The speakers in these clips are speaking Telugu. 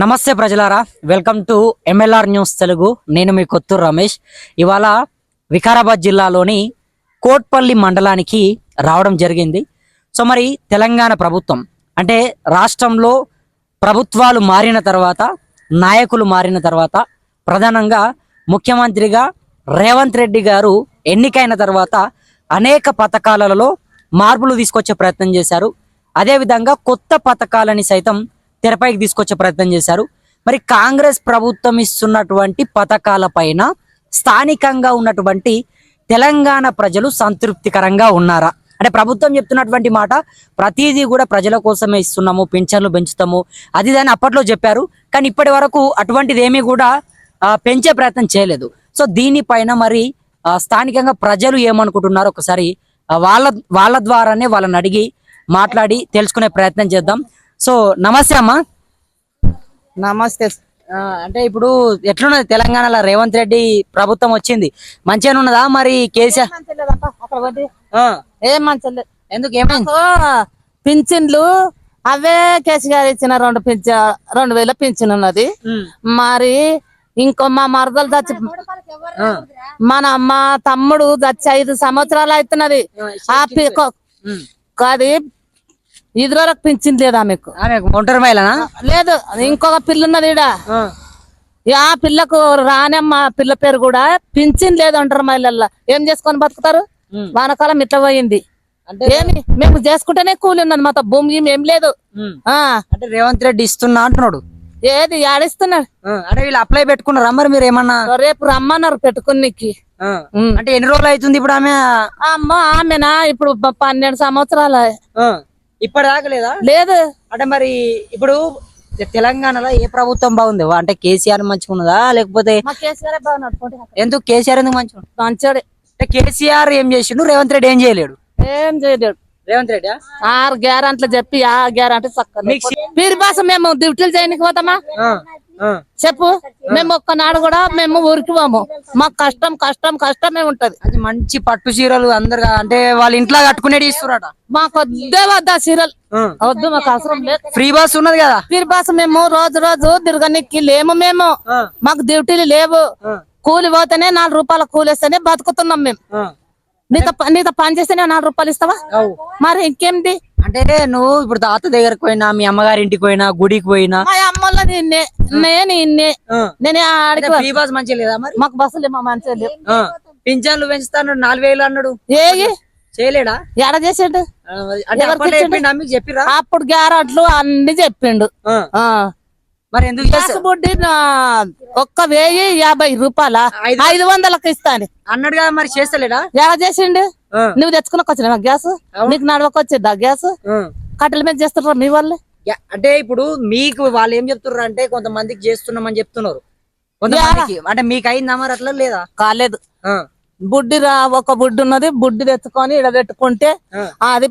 నమస్తే ప్రజలారా, welcome to MLR news Telugu. నేను మీ కొత్తూరు రమేష్. ఇవాళ వికారాబాద్ జిల్లాలోని కోట్పల్లి మండలానికి రావడం జరిగింది. సో మరి తెలంగాణ ప్రభుత్వం అంటే రాష్ట్రంలో ప్రభుత్వాలు మారిన తర్వాత, నాయకులు మారిన తర్వాత, ప్రధానంగా ముఖ్యమంత్రిగా రేవంత్ రెడ్డి గారు ఎన్నికైన తర్వాత అనేక పథకాలలో మార్పులు తీసుకొచ్చే ప్రయత్నం చేశారు. అదేవిధంగా కొత్త పథకాలని సైతం తెరపైకి తీసుకొచ్చే ప్రయత్నం చేశారు. మరి కాంగ్రెస్ ప్రభుత్వం ఇస్తున్నటువంటి పథకాల పైన స్థానికంగా ఉన్నటువంటి తెలంగాణ ప్రజలు సంతృప్తికరంగా ఉన్నారా? అంటే ప్రభుత్వం చెప్తున్నటువంటి మాట ప్రతిదీ కూడా ప్రజల కోసమే ఇస్తున్నాము, పింఛన్లు పెంచుతాము, అది దాన్ని అప్పట్లో చెప్పారు. కానీ ఇప్పటి వరకు అటువంటిది ఏమీ కూడా పెంచే ప్రయత్నం చేయలేదు. సో దీనిపైన మరి స్థానికంగా ప్రజలు ఏమనుకుంటున్నారో ఒకసారి వాళ్ళ ద్వారానే వాళ్ళని అడిగి మాట్లాడి తెలుసుకునే ప్రయత్నం చేద్దాం. సో నమస్తే అమ్మా. నమస్తే. అంటే ఇప్పుడు ఎట్లున్నది తెలంగాణలో రేవంత్ రెడ్డి ప్రభుత్వం వచ్చింది, మంచిగానే ఉన్నదా? మరి కేసీఆర్ ఏం మంచి ఎందుకు ఏమైంది? పింఛన్లు అవే కేసీఆర్ ఇచ్చిన 2,000 పింఛన్ ఉన్నది. మరి ఇంకో మా మరదలు చచ్చి మా తమ్ముడు చచ్చి 5 సంవత్సరాలు అవుతున్నది. అది 5 రోజులకు పింఛన్ లేదా మీకు? ఒంటరి మహిళనా? లేదు, ఇంకొక పిల్ల ఉన్నది ఈడ. ఆ పిల్లకు రానమ్మ పిల్ల పేరు కూడా పింఛన్ లేదు. ఒంటరి మహిళల్లో ఏం చేసుకొని బతుకుతారు? వానకాలం ఇట్లా పోయింది. ఏమి మేము చేసుకుంటేనే కూలి ఉన్నది, మాతో భూమి ఏం లేదు. అంటే రేవంత్ రెడ్డి ఇస్తున్నా అంటున్నాడు. ఏది ఆడిస్తున్నాడు? అంటే వీళ్ళు అప్లై పెట్టుకున్నారా? మరి మీరు ఏమన్నా రేపు రమ్మన్నారు పెట్టుకునికి. అంటే ఎన్ని రోజులు అవుతుంది ఇప్పుడు? ఆమెనా ఇప్పుడు 12 సంవత్సరాలు. ఇప్పటిదాకా లేదా? లేదు. అంటే మరి ఇప్పుడు తెలంగాణలో ఏ ప్రభుత్వం బాగుంది? అంటే కేసీఆర్ మంచిగా ఉన్నదా లేకపోతే కేసీఆర్ బాగున్నాడు? ఎందుకు కేసీఆర్ ఎందుకు మంచిగా? మంచోడే. అంటే కేసీఆర్ ఏం చేసిండు, రేవంత్ రెడ్డి ఏం చేయలేడు? ఏం చేయలేడు. రేవంత్ రెడ్డి 6 గ్యారంట్లు చెప్పి ఆ గ్యారంటీ వీరి భాష మేము డ్యూటీలు చేయడానికి పోతామా చెప్పు? మేము ఒక్కనాడు కూడా మేము ఊరికి పోము. మాకు కష్టం కష్టం కష్టమే ఉంటది. అది మంచి పట్టు చీరలు అందరు అంటే వాళ్ళ ఇంట్లో కట్టుకునేది ఇస్తురట. మాకు వద్దే వద్దా చీరలు వద్దు, మాకు అవసరం లేదు. ఫ్రీ బస్ ఉన్నది కదా. ఫ్రీ బస్ మేము రోజు తిరగనికి లేము. మేము మాకు డ్యూటీలు లేవు. కూలి పోతేనే 4 రూపాయల కూలి ఇస్తేనే బతుకుతున్నాం మేము. నీతో పని చేస్తేనే 4 రూపాయలు ఇస్తావా? మరి ఇంకేంటి? అంటే నువ్వు ఇప్పుడు తాత దగ్గరకు పోయినా, మీ అమ్మగారి ఇంటికి పోయినా, గుడికి పోయినా, మా అమ్మలో నేనే ఆడికి ఫ్రీ బస్ మంచిగా లేదా? మరి మాకు బస్సులు మా మంచిగా లేవు. పింఛన్లు పెంచుతాను 4,000 అన్నాడు. ఏగి చేయలేడా? ఎడ చేసాడు? చెప్పిరా? అప్పుడు గ్యారెంట్లు అన్ని చెప్పిండు. మరి ఎందుకు బుడ్డి 1,050 రూపాయల 500లకు ఇస్తాను అన్నాడు కదా. మరి చేస్తలేడా? ఎలా చేసిండు? నువ్వు తెచ్చుకున్నాక వచ్చిన గ్యాస్ నీకు నడవకు వచ్చిందా? గ్యాస్ కట్టెల మీద చేస్తున్నారు మీ వాళ్ళు. అంటే ఇప్పుడు మీకు వాళ్ళు ఏం చెప్తున్నారు అంటే కొంతమందికి చేస్తున్నామని చెప్తున్నారు, కొంతమందికి. అంటే మీకు అయిందా మరి? అట్లా లేదా? కాలేదు. బుడ్డి ఒక బుడ్డి ఉన్నది. బుడ్డి తెచ్చుకొని ఇడ పెట్టుకుంటే అది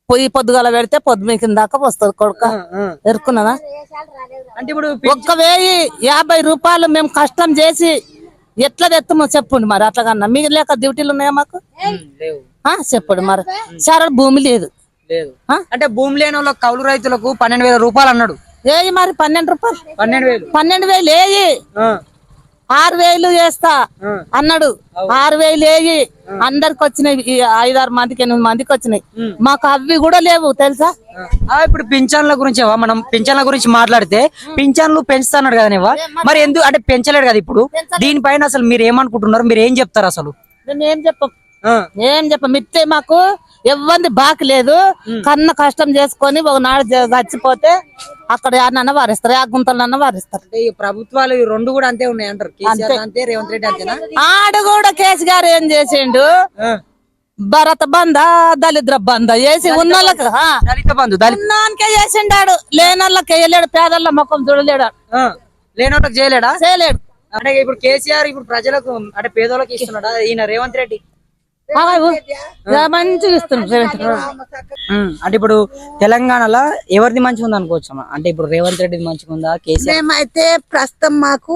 పొయ్యి పొద్దుగాల పెడితే పొద్దు మీ దాకా వస్తుంది. కొడుక ఎరుకున్నదా? అంటే ఇప్పుడు 1,050 రూపాయలు మేము కష్టం చేసి ఎట్లా తెస్తామో చెప్పండి. మరి అట్లా కన్నా మీకు లేక డ్యూటీలు ఉన్నాయా మాకు? చెప్పండి. మరి సరే భూమి లేదు. అంటే భూమి లేని వాళ్ళకి, కౌలు రైతులకు 12,000 రూపాయలు అన్నాడు. ఏయి మరి 12 రూపాయలు 12,000 ఏయి 6,000 వేస్తా అన్నాడు. 6,000 వేయి అందరికి వచ్చినాయి. 5-6 మందికి 8 మందికి వచ్చినాయి. మాకు అవి కూడా లేవు తెలుసా? ఇప్పుడు పింఛన్ల గురించి మనం పింఛన్ల గురించి మాట్లాడితే పింఛన్లు పెంచుతున్నాడు కదా. మరి ఎందుకు అంటే పెంచలేడు కదా? ఇప్పుడు దీనిపైన అసలు మీరు ఏమనుకుంటున్నారు? మీరు ఏం చెప్తారు అసలు? మేము ఏం చెప్పం మిత్తే మాకు ఎవ్వంది బాకి లేదు. కన్న కష్టం చేసుకొని ఒకనాడు చచ్చిపోతే అక్కడ ఎవరినన్నా వారిస్తారు, ఆ గుంతలన్నా వారిస్తారు. ప్రభుత్వాలు 2 కూడా అంతే ఉన్నాయి అంటారు. అంతే, రేవంత్ రెడ్డి అంతేనా? ఆడు కూడా కేసీఆర్ ఏం చేసిండు? భరత బంధ దళిద్ర బంధ వేసి ఉన్నోళ్ళకి ఉన్నానికే చేసిండాడు. లేనోళ్ళకి వేయలేడు. పేదల ముఖం చూడలేడు. లేనోళ్ళకి చేయలేడా? చేయలేడు. అంటే ఇప్పుడు కేసీఆర్ ఇప్పుడు ప్రజలకు అంటే పేదోళ్ళకి ఇస్తున్నాడా ఈయన రేవంత్ రెడ్డి? మంచిగా ఇస్తున్నాడు. అంటే ఇప్పుడు తెలంగాణలో ఎవరిది మంచిగా ఉంది అనుకోవచ్చు? అంటే ఇప్పుడు రేవంత్ రెడ్డి మంచిగా ఉందా కేసీఆర్? మేమైతే ప్రస్తుతం మాకు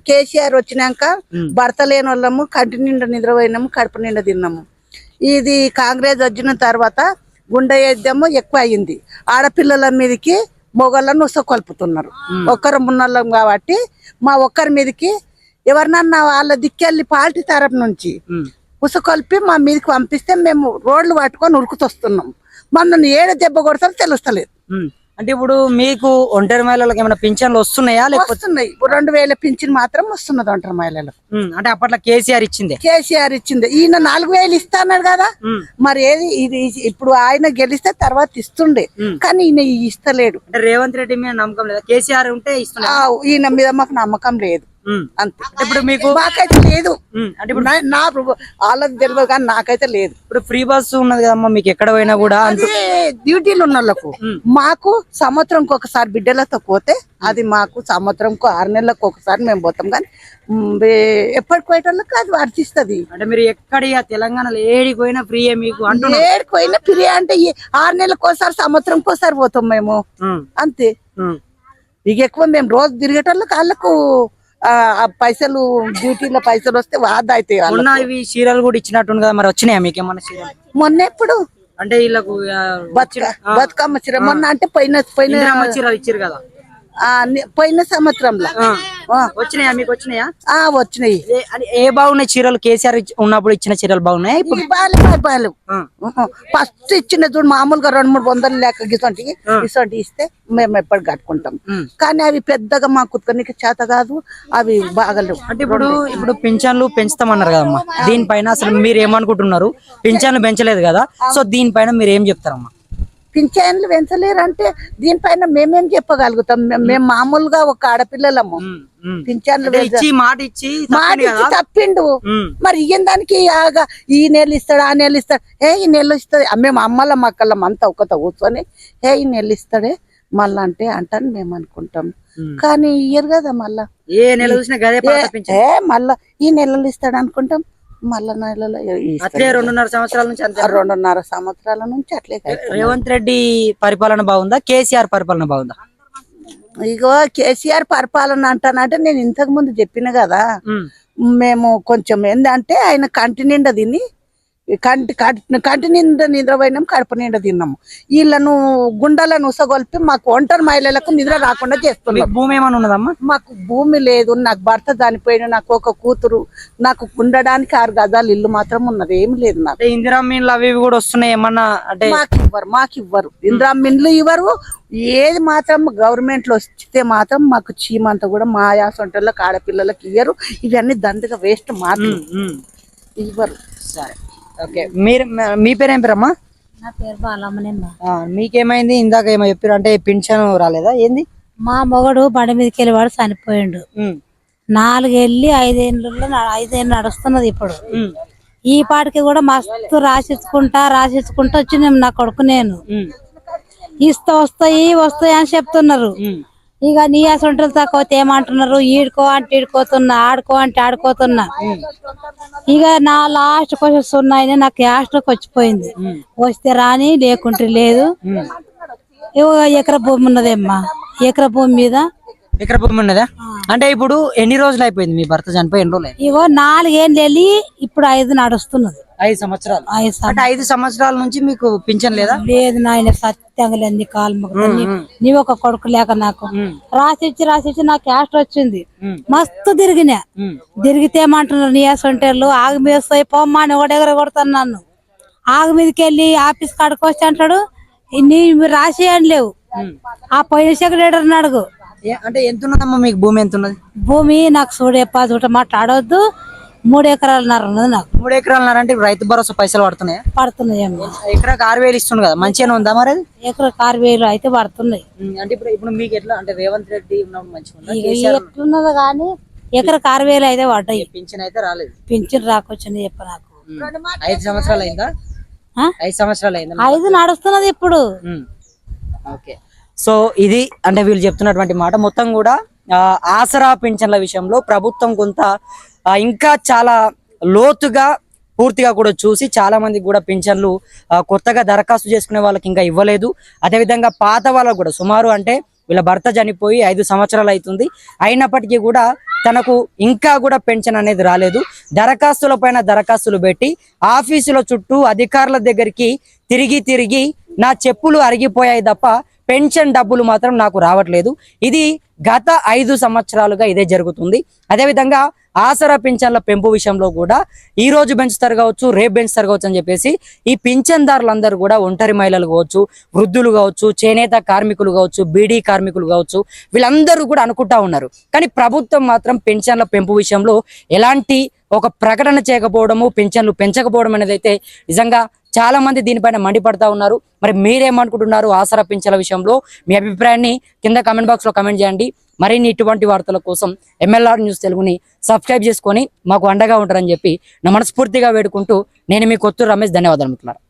కేసీఆర్ వచ్చినాక భర్త లేని వాళ్ళము, కంటి నిండా నిద్రపోయినాము, కడుపు నిండా తిన్నాము. ఇది కాంగ్రెస్ వచ్చిన తర్వాత గుండె యుద్ధము ఎక్కువ అయింది. ఆడపిల్లల మీదకి మొగళ్ళను ఉసకొల్పుతున్నారు. ఒక్కరు మున్నోళ్ళం కాబట్టి మా ఒక్కరి మీదకి ఎవరినన్నా వాళ్ళ దిక్కెళ్ళి పార్టీ తరపు నుంచి ఉసకొల్పి మా మీదకి పంపిస్తే మేము రోడ్లు పట్టుకొని ఉరుకుతొస్తున్నాం. మనల్ని ఏడ దెబ్బ కొడతారో తెలుస్తలేదు. అంటే ఇప్పుడు మీకు ఒంటరి మహిళలకు ఏమైనా పింఛన్లు వస్తున్నాయా లేకపోతే వస్తున్నాయి. 2000 పింఛన్ మాత్రం వస్తున్నది ఒంటరి మహిళలకు. అంటే అప్పట్లో కేసీఆర్ ఇచ్చింది. కేసీఆర్ ఇచ్చింది. ఈయన 4000 ఇస్తాన్నాడు కదా, మరి ఏది ఇది ఇప్పుడు ఆయన గెలిస్తే తర్వాత ఇస్తుండే, కానీ ఈయన ఇస్తలేడు. అంటే రేవంత్ రెడ్డి మీద నమ్మకం లేదా? కేసీఆర్ ఉంటే ఇస్తున్నా. ఈయన మీద మాకు నమ్మకం లేదు అంతే. ఇప్పుడు మీకు మాకైతే లేదు. అంటే ఇప్పుడు నా వాళ్ళకి తెలియదు కానీ నాకైతే లేదు. ఇప్పుడు ఫ్రీ బస్ ఉన్నది కదమ్మా, మీకు ఎక్కడ పోయినా కూడా డ్యూటీలు ఉన్న వాళ్ళకు. మాకు సంవత్సరంకి ఒకసారి బిడ్డలతో పోతే అది మాకు సంవత్సరంకు 6 నెలలకు ఒకసారి మేము పోతాం, కానీ ఎప్పటికి పోయేటోళ్ళకి అది వర్తిస్తుంది. అంటే మీరు ఎక్కడ తెలంగాణలో ఏడికి పోయినా ఫ్రీ మీకు అంటున్నారు. ఏడికి పోయినా ఫ్రీ అంటే 6 నెలలకు ఒకసారి సంవత్సరంకి ఒకసారి పోతాం మేము అంతే. ఇక ఎక్కువ మేము రోజు తిరిగేటోళ్ళకి వాళ్ళకు పైసలు డ్యూటీలో పైసలు వస్తే వాదా అయితే. ఇవి చీరలు కూడా ఇచ్చినట్టు కదా, మరి వచ్చినాయా మీకు ఏమన్నా చీరలు? మొన్న ఎప్పుడు అంటే వీళ్ళకు బతుకమ్మ చీర మొన్న అంటే పోయిన చీరలు ఇచ్చారు కదా పోయిన సంవత్సరంలో వచ్చినాయా మీకు? వచ్చినాయా? వచ్చినాయి. ఏ బాగున్నాయి చీరలు? కేసీఆర్ ఉన్నప్పుడు ఇచ్చిన చీరలు బాగున్నాయి? ఇప్పుడు బాగాలేవు. ఫస్ట్ ఇచ్చిన చూడు మామూలుగా 200-300 లేక ఇసొంటి ఇస్తే మేము ఎప్పటి కట్టుకుంటాం, కానీ అవి పెద్దగా మా కుక్కనికి చేత కాదు, అవి బాగలేవు. అంటే ఇప్పుడు పింఛన్లు పెంచుతామన్నారు కదమ్మా, దీనిపైన అసలు మీరు ఏమనుకుంటున్నారు? పింఛన్లు పెంచలేదు కదా, సో దీనిపైన మీరు ఏం చెప్తారమ్మా? పింఛన్లు పెంచలేరు అంటే దీనిపైన మేమేం చెప్పగలుగుతాం? మేము మామూలుగా ఒక ఆడపిల్లలము. పింఛన్లు మాట ఇచ్చి తప్పిండు, మరి ఇయ్యం దానికి ఈ నెల ఇస్తాడు ఆ నెల ఇస్తాడు, ఈ నెల ఇస్తుంది. మేము అమ్మల మక్కలం అంతా ఒకతో కూర్చొని ఈ నెల ఇస్తాడే మళ్ళా అంటే అంటాను మేము అనుకుంటాం, కానీ ఇయ్యరు కదా. మళ్ళా ఏ నెల చూసినా మళ్ళా ఈ నెలలు ఇస్తాడు అనుకుంటాం, మళ్ళా నెలలో 2.5 సంవత్సరాల నుంచి 2.5 సంవత్సరాల నుంచి అట్లే. రేవంత్ రెడ్డి పరిపాలన బాగుందా, కేసీఆర్ పరిపాలన బాగుందా? ఇగో కేసీఆర్ పరిపాలన అంటానంటే నేను ఇంతకు ముందు చెప్పిన కదా, మేము కొంచెం ఏంటంటే ఆయన కంటి నిండా తిని కంటి నిండా నిద్రపోయినాం, కడుపు నిండా తిన్నాము. వీళ్ళను గుండెలను ఉసగొల్పి మాకు ఒంటరి మహిళలకు నిద్ర రాకుండా చేస్తున్నాం. భూమి ఏమైనా ఉన్నదమ్మా? మాకు భూమి లేదు, నాకు భర్త చనిపోయిన, నాకు ఒక కూతురు, నాకు ఉండడానికి 6 గజాలు ఇల్లు మాత్రం ఉన్నది, ఏమి లేదు నాకు. ఇందిరా మీన్లు అవి కూడా వస్తున్నాయి ఏమన్నా? అంటే మాకు ఇవ్వరు ఇందిరా మిన్లు ఇవ్వరు. ఏది మాత్రం గవర్నమెంట్ లో వస్తే మాత్రం మాకు చీమంతా కూడా మా యాసంటోళ్ళకి ఆడపిల్లలకి ఇవ్వరు. ఇవన్నీ దండగా వేస్ట్ మాత్రం ఇవ్వరు. సరే, ఓకే. మీ పేరు ఏం పేరమ్మా? నా పేరు బాలమ్మనేమ్మా. మీకేమైంది? ఇందాక ఏమో చెప్పారు, అంటే పింఛన్ రాలేదా ఏంది? మా మొగడు బండి మీదకి వెళ్ళేవాడు చనిపోయిండు. 4 ఏళ్ళు 5 ఏళ్ళు నడుస్తున్నది ఇప్పుడు. ఈ పాటికి కూడా మస్తు రాసిచ్చుకుంటా వచ్చినాం నా కొడుకు నేను. వస్తాయి అని చెప్తున్నారు. ఇక నీ అసొంటలు తక్కువ ఏమంటున్నారు, ఈడుకో అంటే ఈడుకోతున్నా, ఆడుకో అంటే ఆడుకోతున్నా. ఇక నా లాస్ట్ క్వశ్చన్స్ ఉన్నాయి, నాకు క్యాస్ట్కి వచ్చిపోయింది. వస్తే రాని, లేకుంటే లేదు. ఎకరా భూమి ఉన్నదేమ్మా, ఎకరా భూమి మీద ఎకరా భూమి ఉన్నదా? అంటే ఇప్పుడు ఎన్ని రోజులు అయిపోయింది మీ భర్త చనిపోయి? ఎన్ని రోజులు? ఇగో 4 ఏళ్ళు వెళ్ళి ఇప్పుడు 5 నడుస్తున్నది. 5 సంవత్సరాలు. అంటే 5 సంవత్సరాల నుంచి మీకు పింఛన్ లేదా? లేదు నాయన, సత్యంగా లేదు. కాలు నీ ఒక కొడుకు లేక నాకు రాసిచ్చి నాకు క్యాస్ట్ వచ్చింది. మస్తు తిరిగితే ఏమంటున్నారు, నీ సొంటేళ్ళు ఆగు మీద పోమ్మా అని ఒకటెగర కొడతాను నన్ను. ఆగు మీదకి వెళ్ళి ఆఫీస్ కాడికి వచ్చి అంటాడు, నీ రాసేయని లేవు. ఆ పోయిన సెక్రటరీని అడుగు. అంటే ఎంత ఉన్నదమ్మా మీకు భూమి? ఎంత ఉన్నది భూమి? నాకు చూట మాట్లాడవద్దు. 3 ఎకరాలన్నర ఉన్నది నాకు. 3 ఎకరాలన్నర అంటే రైతు భరోసా పైసలు పడుతున్నాయా? పడుతున్నాయమ్మా. ఎకరాకి 6,000 ఇస్తుంది కదా, మంచిగానే ఉందా మరి? ఎకరాకి 6,000 అయితే పడుతున్నాయి. అంటే ఇప్పుడు మీకు ఎట్లా? అంటే రేవంత్ రెడ్డి మంచిగా ఎట్లున్నదో కానీ ఎకరాకి 6,000 అయితే పడ్డాయి. పింఛన్ అయితే రాలేదు. పింఛన్ రాకొచ్చింది చెప్ప నాకు. 5 సంవత్సరాలు అయిందా? 5 సంవత్సరాలు అయిందా? 5 నడుస్తున్నది ఇప్పుడు. ఓకే. సో ఇది అంటే వీళ్ళు చెప్తున్నటువంటి మాట మొత్తం కూడా ఆసరా పింఛన్ల విషయంలో ప్రభుత్వం కొంత ఇంకా చాలా లోతుగా పూర్తిగా కూడా చూసి చాలా మందికి కూడా పింఛన్లు కొత్తగా దరఖాస్తు చేసుకునే వాళ్ళకి ఇంకా ఇవ్వలేదు. అదేవిధంగా పాత వాళ్ళకు కూడా సుమారు అంటే వీళ్ళ భర్త చనిపోయి 5 సంవత్సరాలు అవుతుంది, అయినప్పటికీ కూడా తనకు ఇంకా కూడా పెన్షన్ అనేది రాలేదు. దరఖాస్తుల పైన దరఖాస్తులు పెట్టి ఆఫీసుల చుట్టూ అధికారుల దగ్గరికి తిరిగి నా చెప్పులు అరిగిపోయాయి తప్ప పెన్షన్ డబ్బులు మాత్రం నాకు రావట్లేదు. ఇది గత 5 సంవత్సరాలుగా ఇదే జరుగుతుంది. అదేవిధంగా ఆసరా పింఛన్ల పెంపు విషయంలో కూడా ఈ రోజు పెంచుతారు కావచ్చు, రేపు పెంచుతారు కావచ్చు అని చెప్పేసి ఈ పింఛన్దారులందరూ కూడా ఒంటరి మహిళలు కావచ్చు, వృద్ధులు కావచ్చు, చేనేత కార్మికులు కావచ్చు, బీడీ కార్మికులు కావచ్చు, వీళ్ళందరూ కూడా అనుకుంటా ఉన్నారు. కానీ ప్రభుత్వం మాత్రం పెన్షన్ల పెంపు విషయంలో ఎలాంటి ఒక ప్రకటన చేయకపోవడము, పెన్షన్లు పెంచకపోవడం అనేది అయితే నిజంగా చాలా మంది దీనిపైన మండిపడతా ఉన్నారు. మరి మీరేమనుకుంటున్నారు ఆసరా పింఛన్ల విషయంలో? మీ అభిప్రాయాన్ని కింద కామెంట్ బాక్స్ లో కామెంట్ చేయండి. మరిన్ని ఇటువంటి వార్తల కోసం MLR న్యూస్ తెలుగుని సబ్స్క్రైబ్ చేసుకొని మాకు అండగా ఉంటారని చెప్పి నా మనస్ఫూర్తిగా వేడుకుంటూ నేను మీ కొత్తూరు రమేష్. ధన్యవాదాలు మిత్రులారా.